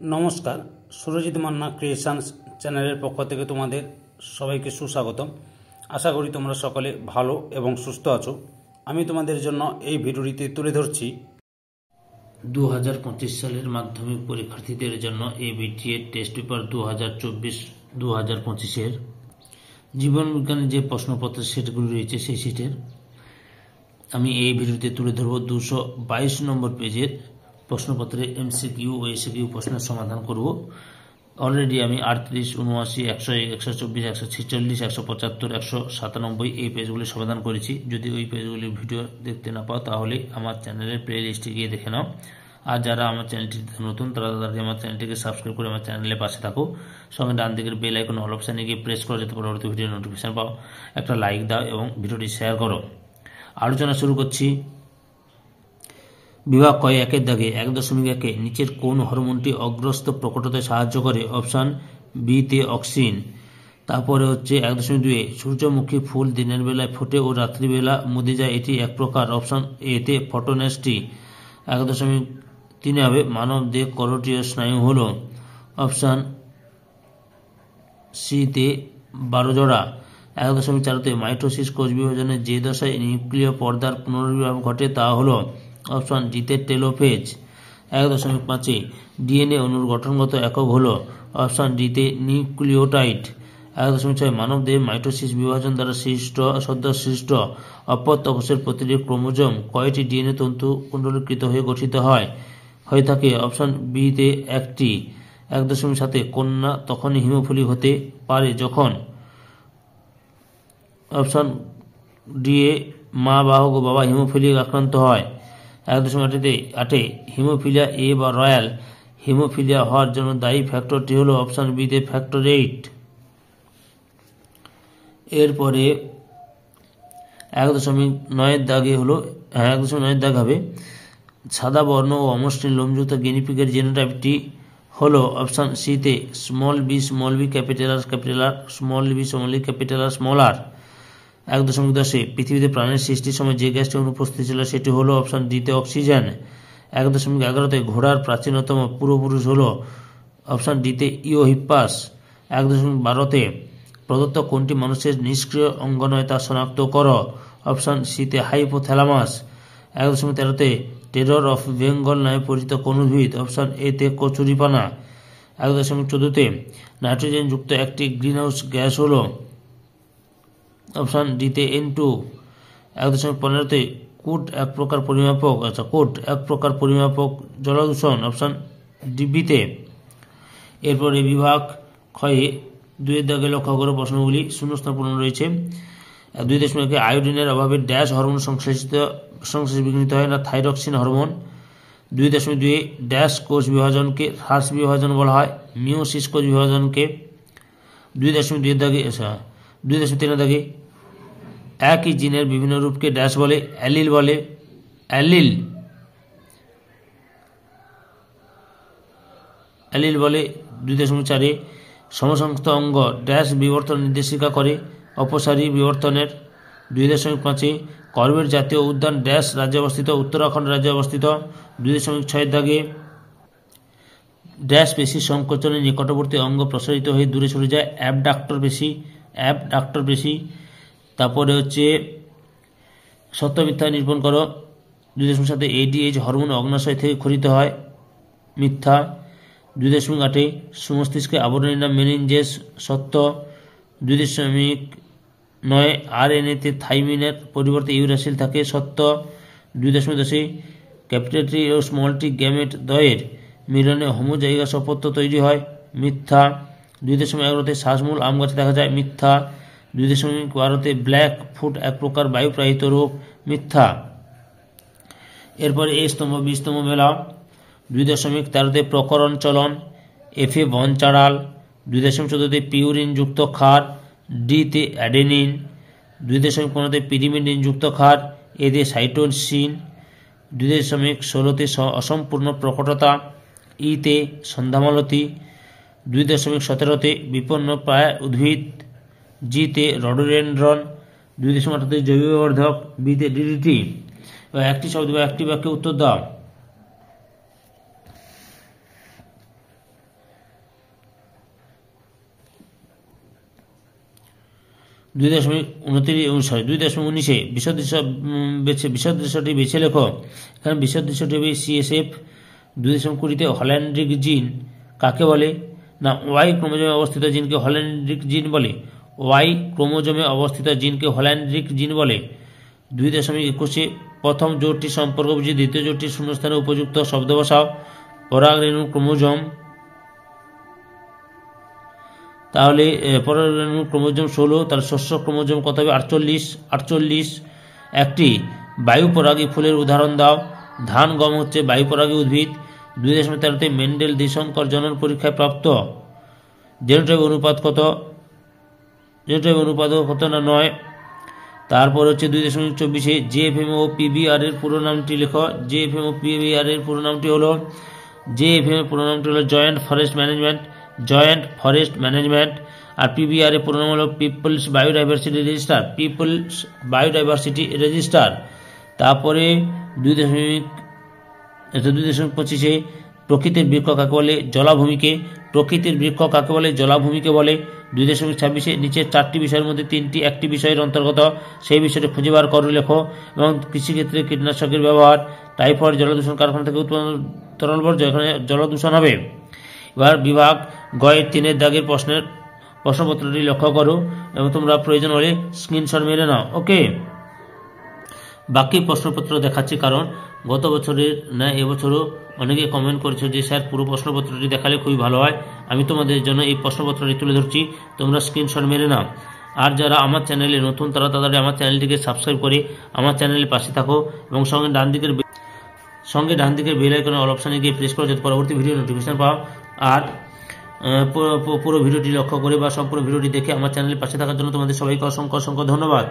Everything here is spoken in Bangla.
নমস্কার, সুরজিৎ মান্না ক্রিয়েশনস চ্যানেলের পক্ষ থেকে তোমাদের সবাইকে সুস্বাগতম। আশা করি তোমরা সকলে ভালো এবং সুস্থ আছো। আমি তোমাদের জন্য এই ভিডিওটিতে তুলে ধরছি 2025 সালের মাধ্যমিক পরীক্ষার্থীদের জন্য এবিটিএ টেস্ট পেপার 2024-2025 জীবন বিজ্ঞানের যে প্রশ্নপত্রের সেটগুলি রয়েছে সেই সেটের আমি এই ভিডিওতে তুলে ধরব 222 নম্বর পেজের প্রশ্নপত্রে এমসিকিউ ও এসিকিউ প্রশ্নের সমাধান করব। অলরেডি আমি 38, 79, 101, 124, 146, 175, 197 এই পেজগুলি সমাধান করেছি। যদি ওই পেজগুলির ভিডিও দেখতে না পাও তাহলে আমার চ্যানেলের প্লে লিস্টে গিয়ে দেখে নাও। আর যারা আমার চ্যানেলটি নতুন তারা আমার চ্যানেলটিকে সাবস্ক্রাইব করে আমার চ্যানেলের পাশে থাকো। সঙ্গে ডান দিকের বেল আইকন অল অপশানে গিয়ে প্রেস করো যাতে পরবর্তী ভিডিও নোটিফিকেশন পাও। একটা লাইক দাও এবং ভিডিওটি শেয়ার করো। আলোচনা শুরু করছি। বিভাগ কয় 1-এর দাগে 1.1 নিচের কোন হরমোনটি অগ্রস্ত প্রকটতায় সাহায্য করে? অপশান বিতে অক্সিন। তারপরে হচ্ছে 1.2 সূর্যমুখী ফুল দিনের বেলায় ফোটে ও রাত্রিবেলা মুদে যায়, এটি এক প্রকার। অপশান এতে ফটোনেস্টি। 1.3 হবে মানব দেহ করোটিয় স্নায়ু হল। অপশান সিতে 12 জোড়া। 1.4 মাইটোসিস কোষ বিভাজনের যে দশায় নিউক্লিয় পর্দার পুনর্বিভাগ ঘটে তা হল। অপশান ডিতে টেলোফেজ। 1.5 ডিএনএ অণুর গঠনগত একক হল। অপশান ডিতে নিউক্লিওটাইড। 1.6 মানব দেহে মাইটোসিস বিভাজন দ্বারা সদ্য সৃষ্ট অপত্য কোষের প্রতিটি ক্রোমোজোম কয়টি ডিএনএ তন্তু কুণ্ডলীকৃত হয়ে গঠিত হয়ে থাকে? অপশান বিতে 1টি। 1.7 কন্যা তখনই হিমোফিলিক হতে পারে যখন। অপশান ডি এ মা বাহক ও বাবা হিমোফিলিক আক্রান্ত হয়। 1.8 হিমোফিলিয়া এ বা রয়্যাল হিমোফিলিয়া হওয়ার জন্য দায়ী ফ্যাক্টরটি হলো। অপশান বিতে ফ্যাক্টর 8। এরপরে 1.9 দাগে হলো 1.9 দাগ হবে সাদা বর্ণ ও অমসৃণ লোমযুক্ত গিনিপিগের জেনোটাইপটি হলো। অপশান সিতে small B capital R small B capital R small R. 1.10 পৃথিবীতে প্রাণের সৃষ্টির সময় যে গ্যাসটি অনুপস্থিত ছিল সেটি হলো। অপশান ডিতে অক্সিজেন। 1.11 ঘোড়ার প্রাচীনতম পূর্বপুরুষ হলো। অপশান ডিতে ইওহিপ্পাস। 1.12 প্রদত্ত কোনটি মানুষের নিষ্ক্রিয় অঙ্গ নয় তা শনাক্ত করো? অপশান সিতে হাইপোথ্যালামাস। 1.13 টেরর অফ বেঙ্গল নামে পরিচিত কোন উদ্ভিদ? অপশান এতে কচুরিপানা। 1.14 নাইট্রোজেন যুক্ত একটি গ্রিনহাউস গ্যাস হলো। অপশান ডিতে N2। 1.15 কোট এক প্রকার পরিমাপক জলদূষণ। অপশান ডিবিতে। এরপরে বিভাগ ক্ষয়ে 2-এর দাগে লক্ষ্য করে প্রশ্নগুলি শূন্যস্থান পূরণ রয়েছে। 2.1 আয়োডিনের অভাবে ড্যাশ হরমোন সংশ্লেষ বিঘ্নিত হয় না? Thyroxine hormone. 2.2 ড্যাশ কোষ বিভাজনকে হ্রাস বিভাজন বলা হয়? মিওসিস কোষ বিভাজনকে। 2.3 দাগে একই জিনের বিভিন্ন রূপকে ড্যাশ বলে? অ্যালিল বলে। 2.4 সমসংস্থ অঙ্গ ড্যাশ বিবর্তন নির্দেশিকা করে? অপসারী বিবর্তনের। 2.5 কর্বেট জাতীয় উদ্যান ড্যাশ রাজ্যে অবস্থিত? উত্তরাখণ্ড রাজ্যে অবস্থিত। 2.6 দাগে ড্যাশ পেশি সংকোচনের নিকটবর্তী অঙ্গ প্রসারিত হয়ে দূরে সরে যায়? অ্যাবডাক্টর পেশি। তারপরে হচ্ছে সত্য মিথ্যা নিরূপণ করো। 2.7 এডিএইচ হরমোন অগ্নাশয় থেকে খরিত হয়? মিথ্যা। 2.8 সুমস্তিষ্কে আবরণীর নাম মেনিনজেস? সত্য। 2.9 আরএনএতে থাইমিনের পরিবর্তে ইউরাসিল থাকে? সত্য। 2.10 ক্যাপিটাল ও স্মল টি গ্যামেট দ্বয়ের মিলনে হোমোজাইগাস অপত্য তৈরি হয়? মিথ্যা। 2.11 শ্বাসমূল আম গাছে দেখা যায়? মিথ্যা। 2.12 ব্ল্যাক ফুট এক প্রকার বায়ুপ্রাহিত রোগ? মিথ্যা। এরপরে এ স্তম্ভ বি স্তম্ভ মেলাও। 2.13 প্রকরণ চলন এফে বনচাড়াল। 2.14 পিউরিন যুক্ত ক্ষার ডিতে অ্যাডেনিন। 2.15 পিরিমিডিন যুক্ত ক্ষার এতে সাইটোসিন। 2.16 অসম্পূর্ণ প্রকটতা ইতে সন্ধ্যামালতি। 2.17 বিপন্ন প্রায় উদ্ভিদ জিতে রডোডেনড্রন। 2.18 জৈব বিবর্ধক বিতে ডিডিটি। একটি শব্দ বা একটি বাক্যে উত্তর দাও। 2.19 বিশদ দৃশ্যটি বেছে লেখো। এখানে বিশদ দৃশ্যটি হবে CSF। 2.20 হল্যান্ড্রিক জিন কাকে বলে? না, ওয়াই ক্রোমোজোমে অবস্থিত জিনকে হল্যান্ড্রিক জিন বলে। ওয়াই ক্রোমোজোমে অবস্থিত জিনকে হল্যান্ড্রিক জিন বলে। 2.21 প্রথম জোটটি সম্পর্ক বুঝে দ্বিতীয় জোটটির শূন্যস্থানে উপযুক্ত শব্দ বসাও। পরাগরেণু ক্রোমোজোম, তাহলে পরাগরেণু ক্রোমোজোম 16, তাহলে শস্য ক্রোমোজোম কত হবে? 48। একটি বায়ুপরাগী ফুলের উদাহরণ দাও। ধান, গম হচ্ছে বায়ুপরাগী উদ্ভিদ। 2.13 মেন্ডেল দ্বিসংকর জনন পরীক্ষায় প্রাপ্ত জেনোটাইপ অনুপাত কত? জেনোটাইপ অনুপাত কত? না 9। তারপর হচ্ছে 2.24 JFM ও PBR এর পুরো নামটি লেখো। JFM ও PBR এর পুরো নামটি হলো জয়েন্ট ফরেস্ট ম্যানেজমেন্ট। আর PBR এর পুরো নাম হলো পিপলস বায়োডাইভার্সিটি রেজিস্টার। তারপরে 2.25 প্রকৃতির বৃক্ষ কাকে বলে? জলাভূমিকে। প্রকৃতির বৃক্ষ কাকে বলে? জলাভূমিকে বলে। 2.26 নিচের 4টি বিষয়ের মধ্যে 3টি একটি বিষয়ের অন্তর্গত, সেই বিষয়টি খুঁজে বার করে লেখো। এবং কৃষিক্ষেত্রে কীটনাশকের ব্যবহার, টাইফয়েড, জলদূষণ, কারখানা থেকে উৎপন্ন তরল বর্জ্য, এখানে জলদূষণ হবে। এবার বিভাগ গয়ের 3 দাগের প্রশ্নপত্রটি লক্ষ্য করো এবং তোমরা প্রয়োজন হলে স্ক্রিনশট মেরে নাও। ওকে, বাকি প্রশ্নপত্র দেখাচ্ছি, কারণ গত বছরের না এবছরও অনেকে কমেন্ট করেছো যে স্যার পুরো প্রশ্নপত্রটি দেখালে খুবই ভালো হয়। আমি তোমাদের জন্য এই প্রশ্নপত্রটি তুলে ধরছি, তোমরা স্ক্রিনশট মেরে নাও। আর যারা আমার চ্যানেলে নতুন তারা তাড়াতাড়ি আমার চ্যানেলটিকে সাবস্ক্রাইব করে আমার চ্যানেলের পাশে থাকো এবং সঙ্গে ডান দিকের বেল আইকনে অল অপশানে গিয়ে প্রেস করো যাতে পরবর্তী ভিডিও নোটিফিকেশন পাও। আর পুরো ভিডিওটি লক্ষ্য করে বা সম্পূর্ণ ভিডিওটি দেখে আমার চ্যানেলের পাশে থাকার জন্য তোমাদের সবাইকে অসংখ্য ধন্যবাদ।